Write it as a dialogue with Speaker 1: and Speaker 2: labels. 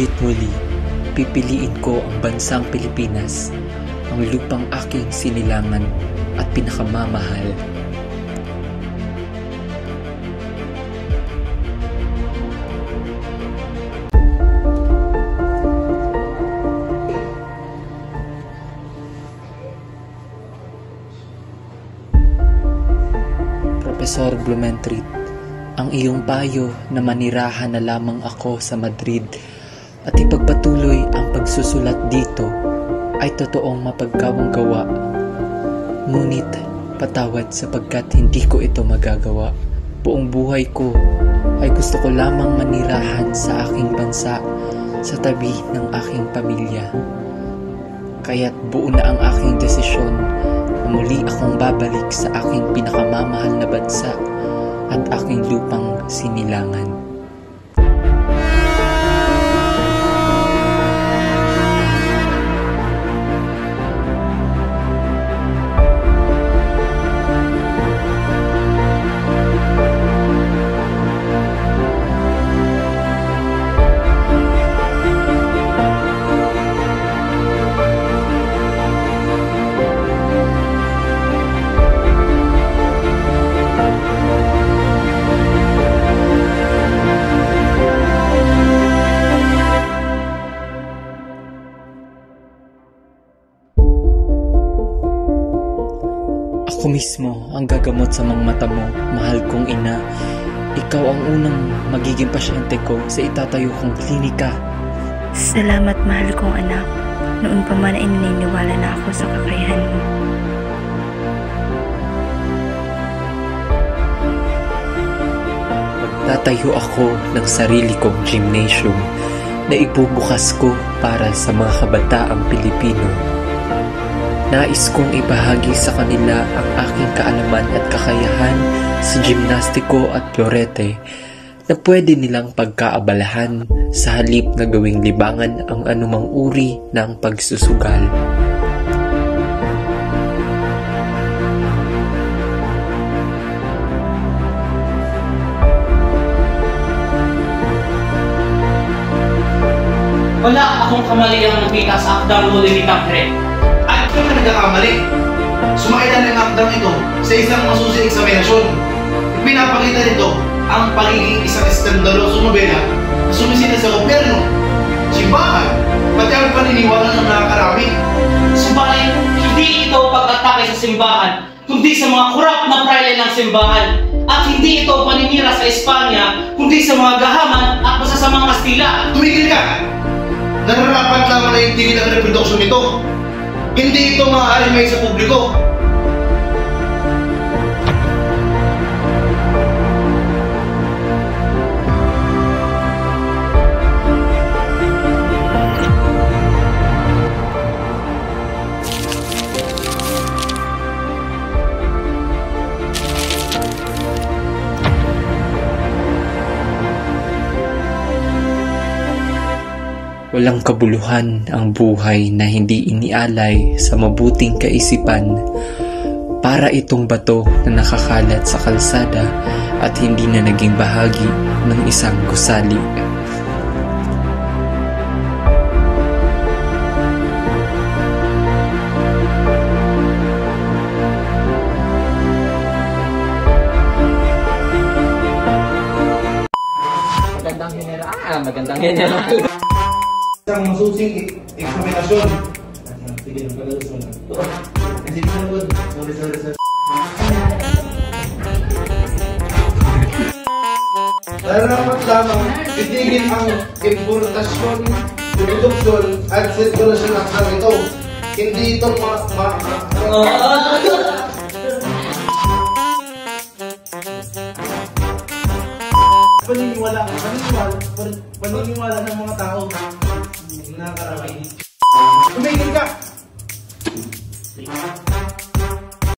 Speaker 1: Ngunit muli, pipiliin ko ang bansang Pilipinas, ang lupang aking sinilangan at pinakamamahal. Professor Blumentritt, ang iyong payo na manirahan na lamang ako sa Madrid at ipagpatuloy ang pagsusulat dito ay totoong mapagkawang gawa. Ngunit patawad sapagkat hindi ko ito magagawa. Buong buhay ko ay gusto ko lamang manirahan sa aking bansa sa tabi ng aking pamilya. Kaya't buo na ang aking desisyon na muli akong babalik sa aking pinakamamahal na bansa at aking lupang sinilangan. Ako mismo ang gagamot sa mga mata mo, mahal kong ina. Ikaw ang unang magiging pasyente ko sa itatayo kong klinika.
Speaker 2: Salamat, mahal kong anak. Noon pa man ay naniniwala na ako sa kakayahan mo.
Speaker 1: Magtatayo ako ng sarili kong gymnasium na ibubukas ko para sa mga kabataang Pilipino. Nais kong ibahagi sa kanila ang aking kaalaman at kakayahan sa gimnastiko at florete na pwede nilang pagkaabalahan sa halip na gawing libangan ang anumang uri ng pagsusugal.
Speaker 3: Wala akong kamaliang nakita sa akdang huli ni Tancred.
Speaker 4: Ito ka nagkakamali. Sumakailan ng akdang ito sa isang masusing eksaminasyon. Pinapakita nito ang pagiging isang eskandalosong nobela na sumisita sa gobyerno, simbahan, pati ang paniniwala ng nakakarami.
Speaker 3: Subalit, hindi ito pag-atake sa simbahan, kundi sa mga kurap na prayle ng simbahan. At hindi ito paninira sa Espanya, kundi sa mga gahaman at masasamang Kastila.
Speaker 4: Tumigil ka! Nararapat lamang na itigil ang reproduksyon nito. Hindi ito maaaring may sa publiko.
Speaker 1: Walang kabuluhan ang buhay na hindi inialay sa mabuting kaisipan. Para itong bato na nakakalat sa kalsada at hindi na naging bahagi ng isang gusali.
Speaker 3: Magandang general.
Speaker 4: Isang masusing eksaminasyon. Sige, nagpalalusun na. Kasi pinagod. Sorry. Nararapat lamang itigil ang importasyon, produksyon at sirkulasyon ng hang ito. Hindi ito paniniwala ng mga tao. Nakakarami. Tumigil ka!